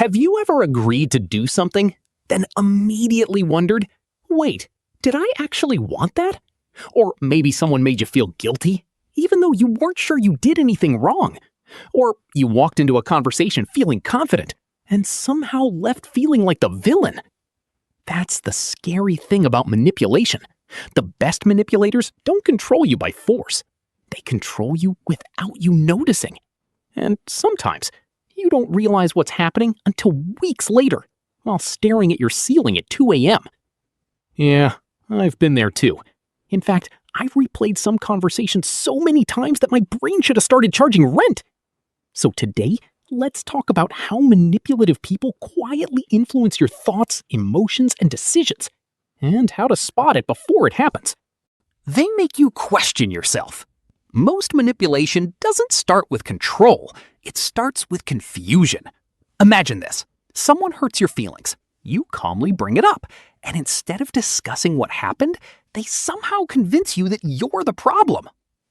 Have you ever agreed to do something, then immediately wondered, wait, did I actually want that? Or maybe someone made you feel guilty, even though you weren't sure you did anything wrong. Or you walked into a conversation feeling confident, and somehow left feeling like the villain. That's the scary thing about manipulation. The best manipulators don't control you by force. They control you without you noticing. And sometimes, you don't realize what's happening until weeks later, while staring at your ceiling at 2 a.m. Yeah, I've been there too. In fact, I've replayed some conversations so many times that my brain should have started charging rent. So today, let's talk about how manipulative people quietly influence your thoughts, emotions, and decisions, and how to spot it before it happens. They make you question yourself. Most manipulation doesn't start with control, it starts with confusion. Imagine this. Someone hurts your feelings. You calmly bring it up, and instead of discussing what happened, they somehow convince you that you're the problem.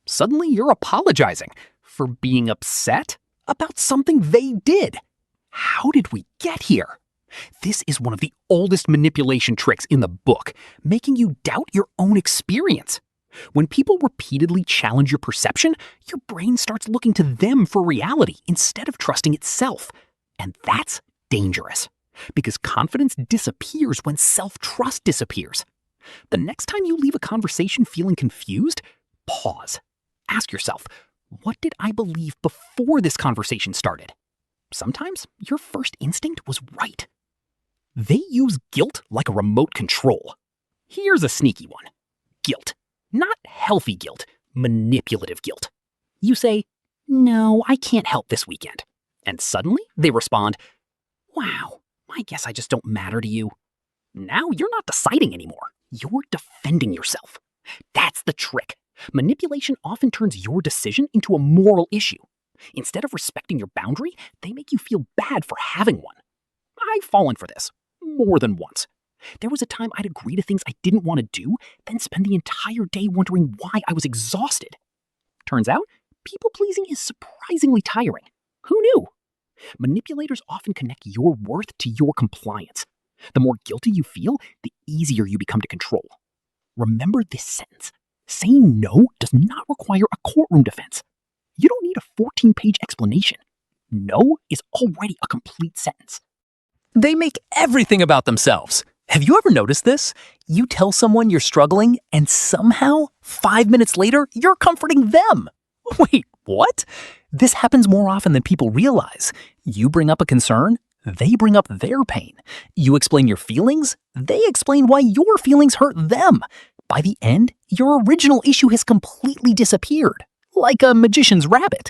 Suddenly you're apologizing for being upset about something they did. How did we get here? This is one of the oldest manipulation tricks in the book, making you doubt your own experience. When people repeatedly challenge your perception, your brain starts looking to them for reality instead of trusting itself. And that's dangerous, because confidence disappears when self-trust disappears. The next time you leave a conversation feeling confused, pause. Ask yourself, what did I believe before this conversation started? Sometimes your first instinct was right. They use guilt like a remote control. Here's a sneaky one. Guilt. Not healthy guilt, manipulative guilt. You say, no, I can't help this weekend. And suddenly they respond, wow, I guess I just don't matter to you. Now you're not deciding anymore. You're defending yourself. That's the trick. Manipulation often turns your decision into a moral issue. Instead of respecting your boundary, they make you feel bad for having one. I've fallen for this more than once. There was a time I'd agree to things I didn't want to do, then spend the entire day wondering why I was exhausted. Turns out, people-pleasing is surprisingly tiring. Who knew? Manipulators often connect your worth to your compliance. The more guilty you feel, the easier you become to control. Remember this sentence. Saying no does not require a courtroom defense. You don't need a 14-page explanation. No is already a complete sentence. They make everything about themselves. Have you ever noticed this? You tell someone you're struggling, and somehow, 5 minutes later, you're comforting them. Wait, what? This happens more often than people realize. You bring up a concern, they bring up their pain. You explain your feelings, they explain why your feelings hurt them. By the end, your original issue has completely disappeared, like a magician's rabbit.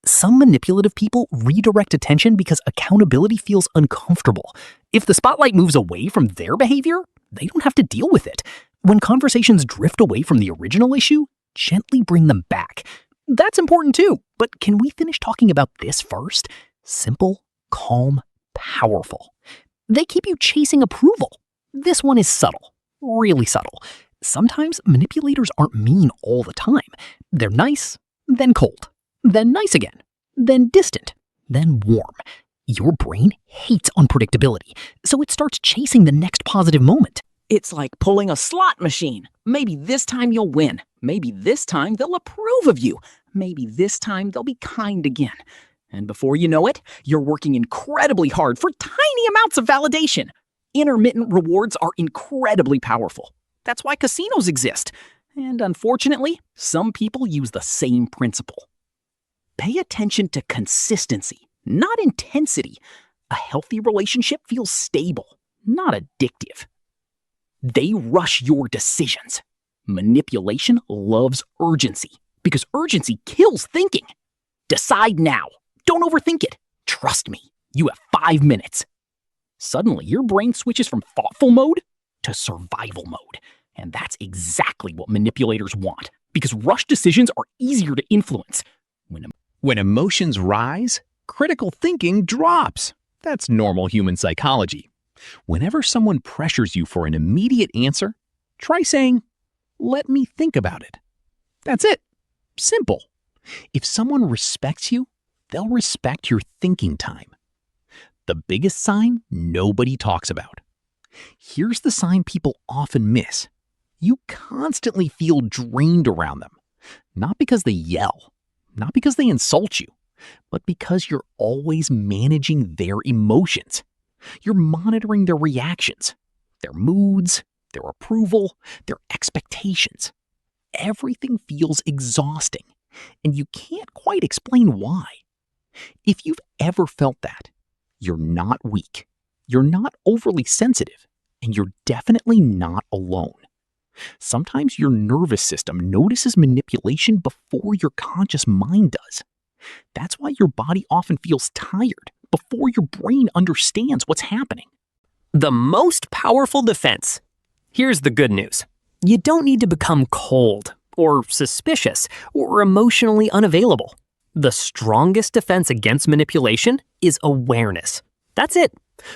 Some manipulative people redirect attention because accountability feels uncomfortable. If the spotlight moves away from their behavior, they don't have to deal with it. When conversations drift away from the original issue, gently bring them back. That's important too, but can we finish talking about this first? Simple, calm, powerful. They keep you chasing approval. This one is subtle, really subtle. Sometimes manipulators aren't mean all the time. They're nice, then cold. Then nice again, then distant, then warm. Your brain hates unpredictability, so it starts chasing the next positive moment. It's like pulling a slot machine. Maybe this time you'll win. Maybe this time they'll approve of you. Maybe this time they'll be kind again. And before you know it, you're working incredibly hard for tiny amounts of validation. Intermittent rewards are incredibly powerful. That's why casinos exist. And unfortunately, some people use the same principle. Pay attention to consistency, not intensity. A healthy relationship feels stable, not addictive. They rush your decisions. Manipulation loves urgency because urgency kills thinking. Decide now. Don't overthink it. Trust me, you have 5 minutes. Suddenly, your brain switches from thoughtful mode to survival mode. And that's exactly what manipulators want, because rush decisions are easier to influence. When emotions rise, critical thinking drops. That's normal human psychology. Whenever someone pressures you for an immediate answer, try saying, "Let me think about it." That's it. Simple. If someone respects you, they'll respect your thinking time. The biggest sign nobody talks about. Here's the sign people often miss. You constantly feel drained around them. Not because they yell, not because they insult you, but because you're always managing their emotions. You're monitoring their reactions, their moods, their approval, their expectations. Everything feels exhausting, and you can't quite explain why. If you've ever felt that, you're not weak, you're not overly sensitive, and you're definitely not alone. Sometimes your nervous system notices manipulation before your conscious mind does. That's why your body often feels tired before your brain understands what's happening. The most powerful defense. Here's the good news. You don't need to become cold, or suspicious, or emotionally unavailable. The strongest defense against manipulation is awareness. That's it.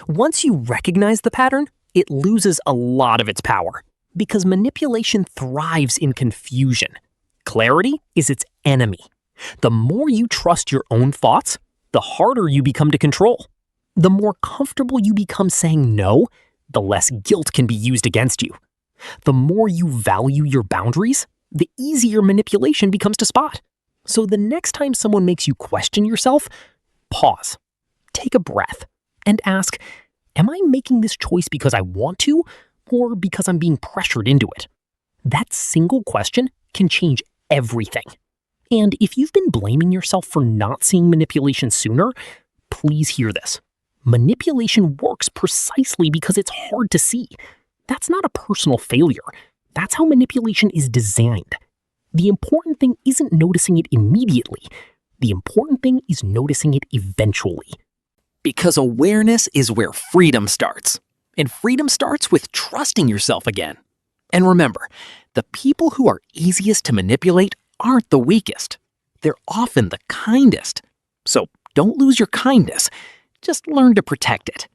Once you recognize the pattern, it loses a lot of its power, because manipulation thrives in confusion. Clarity is its enemy. The more you trust your own thoughts, the harder you become to control. The more comfortable you become saying no, the less guilt can be used against you. The more you value your boundaries, the easier manipulation becomes to spot. So the next time someone makes you question yourself, pause, take a breath, and ask, am I making this choice because I want to, or because I'm being pressured into it? That single question can change everything. And if you've been blaming yourself for not seeing manipulation sooner, please hear this. Manipulation works precisely because it's hard to see. That's not a personal failure. That's how manipulation is designed. The important thing isn't noticing it immediately. The important thing is noticing it eventually. Because awareness is where freedom starts. And freedom starts with trusting yourself again. And remember, the people who are easiest to manipulate aren't the weakest. They're often the kindest. So don't lose your kindness. Just learn to protect it.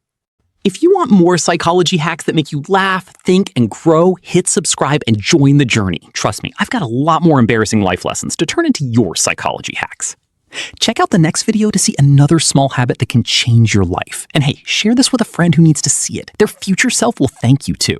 If you want more psychology hacks that make you laugh, think, and grow, hit subscribe and join the journey. Trust me, I've got a lot more embarrassing life lessons to turn into your psychology hacks. Check out the next video to see another small habit that can change your life. And hey, share this with a friend who needs to see it. Their future self will thank you too.